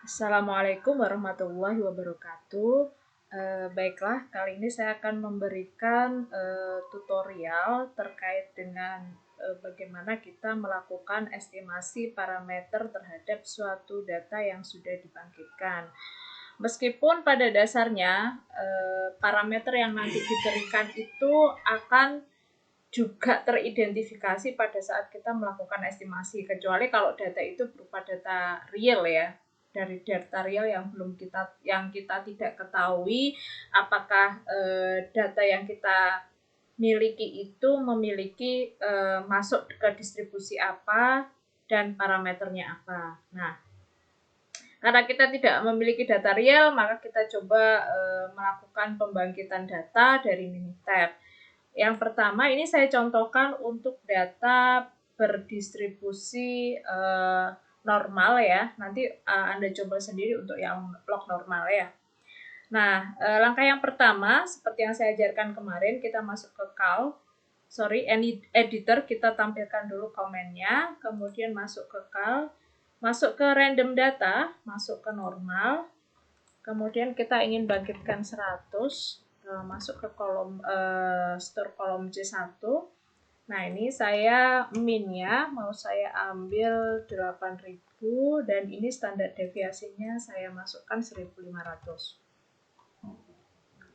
Assalamualaikum warahmatullahi wabarakatuh. Baiklah, kali ini saya akan memberikan tutorial terkait dengan bagaimana kita melakukan estimasi parameter terhadap suatu data yang sudah dibangkitkan. Meskipun pada dasarnya parameter yang nanti diberikan itu akan juga teridentifikasi pada saat kita melakukan estimasi, kecuali kalau data itu berupa data real ya, dari data real yang kita tidak ketahui apakah data yang kita miliki itu memiliki masuk ke distribusi apa dan parameternya apa. Nah, karena kita tidak memiliki data real, maka kita coba melakukan pembangkitan data dari Minitab. Yang pertama, ini saya contohkan untuk data berdistribusi normal ya. Nanti Anda coba sendiri untuk yang log normal ya. Nah, langkah yang pertama, seperti yang saya ajarkan kemarin, kita masuk ke editor, kita tampilkan dulu komennya, kemudian masuk ke masuk ke random data, masuk ke normal, kemudian kita ingin bangkitkan 100, masuk ke kolom store kolom C1. Nah, ini saya min-nya mau saya ambil 8000 dan ini standar deviasinya saya masukkan 1500.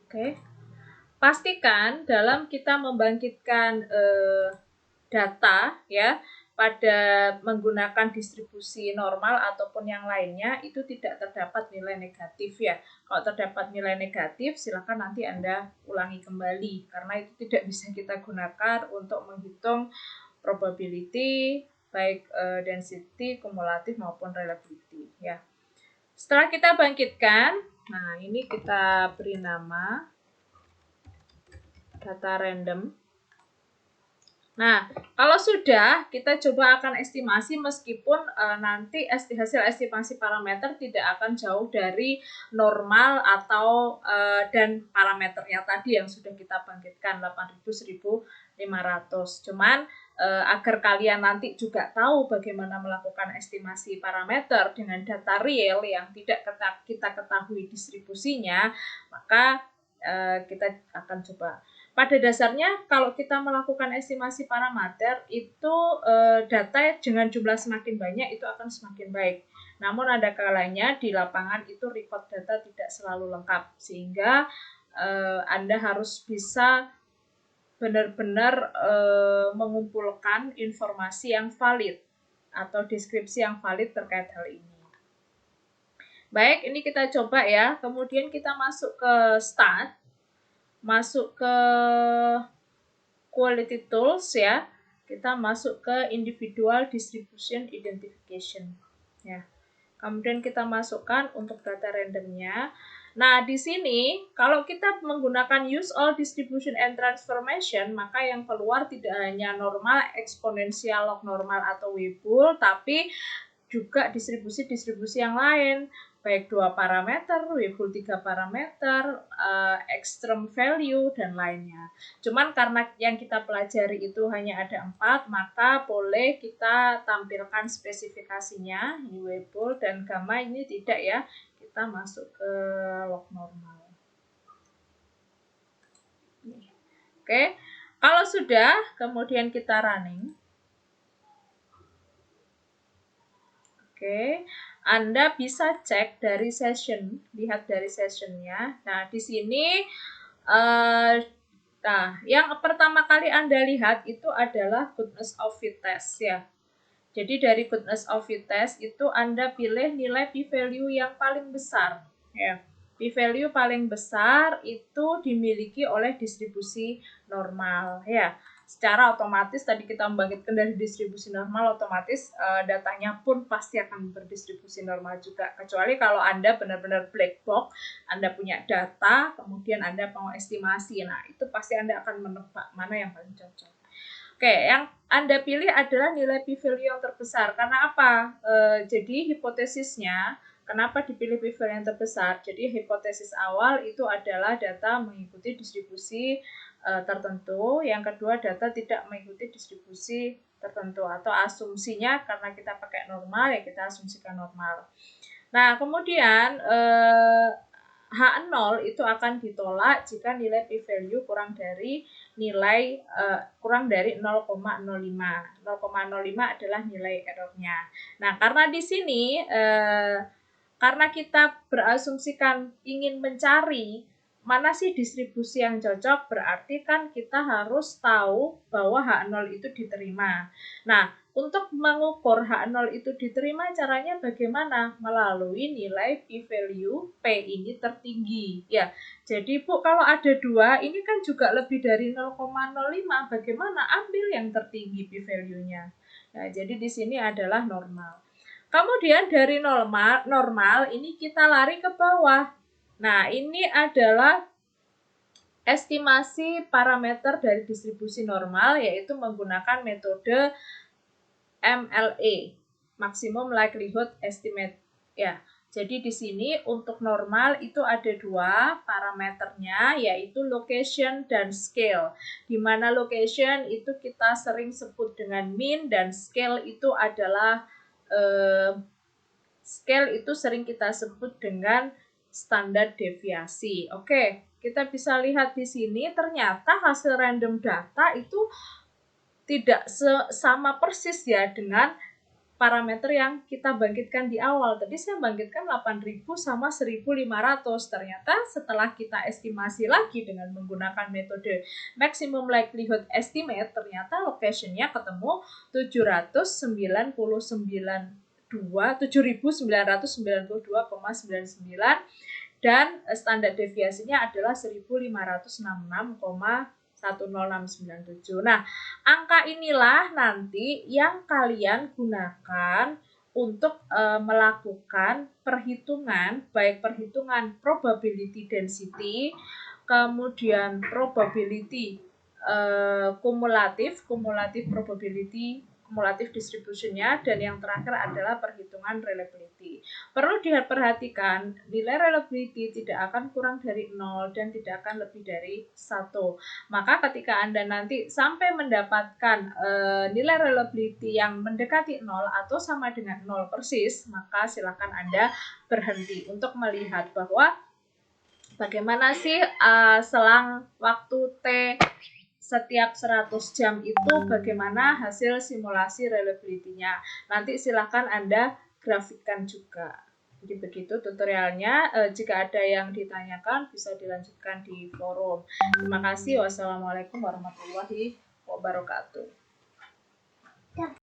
Oke. Pastikan dalam kita membangkitkan data ya pada menggunakan distribusi normal ataupun yang lainnya itu tidak terdapat nilai negatif ya. Kalau terdapat nilai negatif silakan nanti Anda ulangi kembali karena itu tidak bisa kita gunakan untuk menghitung probability baik density, kumulatif maupun reliability ya. Setelah kita bangkitkan, nah ini kita beri nama data random. Nah, kalau sudah, kita coba akan estimasi meskipun nanti hasil estimasi parameter tidak akan jauh dari normal atau dan parameternya tadi yang sudah kita bangkitkan 8000, 1500. Cuman agar kalian nanti juga tahu bagaimana melakukan estimasi parameter dengan data real yang tidak kita ketahui distribusinya, maka kita akan coba. Pada dasarnya kalau kita melakukan estimasi parameter itu data dengan jumlah semakin banyak itu akan semakin baik. Namun ada kalanya di lapangan itu record data tidak selalu lengkap sehingga Anda harus bisa benar-benar mengumpulkan informasi yang valid atau deskripsi yang valid terkait hal ini. Baik, ini kita coba ya. Kemudian kita masuk ke start. Masuk ke quality tools ya, kita masuk ke individual distribution identification ya. Kemudian kita masukkan untuk data randomnya. Nah, di sini kalau kita menggunakan use all distribution and transformation, maka yang keluar tidak hanya normal, eksponensial, log normal atau Weibull, tapi juga distribusi-distribusi yang lain, baik 2 parameter, Weibull 3 parameter, extreme value, dan lainnya. Cuman karena yang kita pelajari itu hanya ada 4, maka boleh kita tampilkan spesifikasinya, ini Weibull dan gamma ini tidak ya, kita masuk ke log normal. Oke, kalau sudah, kemudian kita running. Oke, Anda bisa cek dari session, lihat dari sessionnya. Nah, di sini, yang pertama kali Anda lihat itu adalah goodness of fit test ya. Jadi dari goodness of fit test itu Anda pilih nilai p-value yang paling besar ya. P-value paling besar itu dimiliki oleh distribusi normal ya. Secara otomatis tadi kita membangkitkan dari distribusi normal, otomatis datanya pun pasti akan berdistribusi normal juga. Kecuali kalau Anda benar-benar black box, Anda punya data, kemudian Anda mau estimasi. Nah, itu pasti Anda akan menebak mana yang paling cocok. Oke, yang Anda pilih adalah nilai p-value yang terbesar. Karena apa? Jadi hipotesisnya, kenapa dipilih p-value yang terbesar? Jadi hipotesis awal itu adalah data mengikuti distribusi tertentu. Yang kedua, data tidak mengikuti distribusi tertentu. Atau asumsinya karena kita pakai normal, ya kita asumsikan normal. Nah, kemudian H0 itu akan ditolak jika nilai p-value kurang dari nilai kurang dari 0,05. 0,05 adalah nilai errornya. Nah, karena di sini karena kita berasumsikan ingin mencari mana sih distribusi yang cocok, berarti kan kita harus tahu bahwa H0 itu diterima. Nah, untuk mengukur H0 itu diterima caranya bagaimana? Melalui nilai p-value P ini tertinggi. Ya, jadi Bu, kalau ada dua, ini kan juga lebih dari 0,05. Bagaimana? Ambil yang tertinggi p-value-nya. Nah, jadi di sini adalah normal. Kemudian dari normal ini kita lari ke bawah. Nah, ini adalah estimasi parameter dari distribusi normal, yaitu menggunakan metode MLE, Maximum Likelihood Estimate. Ya, jadi di sini untuk normal itu ada dua parameternya, yaitu location dan scale. Di mana location itu kita sering sebut dengan mean, dan scale itu adalah scale itu sering kita sebut dengan standar deviasi. Oke, kita bisa lihat di sini ternyata hasil random data itu tidak sama persis ya dengan parameter yang kita bangkitkan di awal. Tadi saya bangkitkan 8.000 sama 1.500. Ternyata setelah kita estimasi lagi dengan menggunakan metode maximum likelihood estimate, ternyata location-nya ketemu 7.992,99 dan standar deviasinya adalah 1.566,10697. Nah, angka inilah nanti yang kalian gunakan untuk melakukan perhitungan, baik perhitungan probability density, kemudian probability kumulatif probability, kumulatif distributionnya, dan yang terakhir adalah perhitungan reliability. Perlu diperhatikan, nilai reliability tidak akan kurang dari 0 dan tidak akan lebih dari 1. Maka ketika Anda nanti sampai mendapatkan nilai reliability yang mendekati 0 atau sama dengan 0 persis, maka silakan Anda berhenti untuk melihat bahwa bagaimana sih selang waktu T setiap 100 jam itu bagaimana hasil simulasi reliability-nya. Nanti silakan Anda grafikkan juga. Jadi begitu tutorialnya. Jika ada yang ditanyakan bisa dilanjutkan di forum. Terima kasih. Wassalamualaikum warahmatullahi wabarakatuh.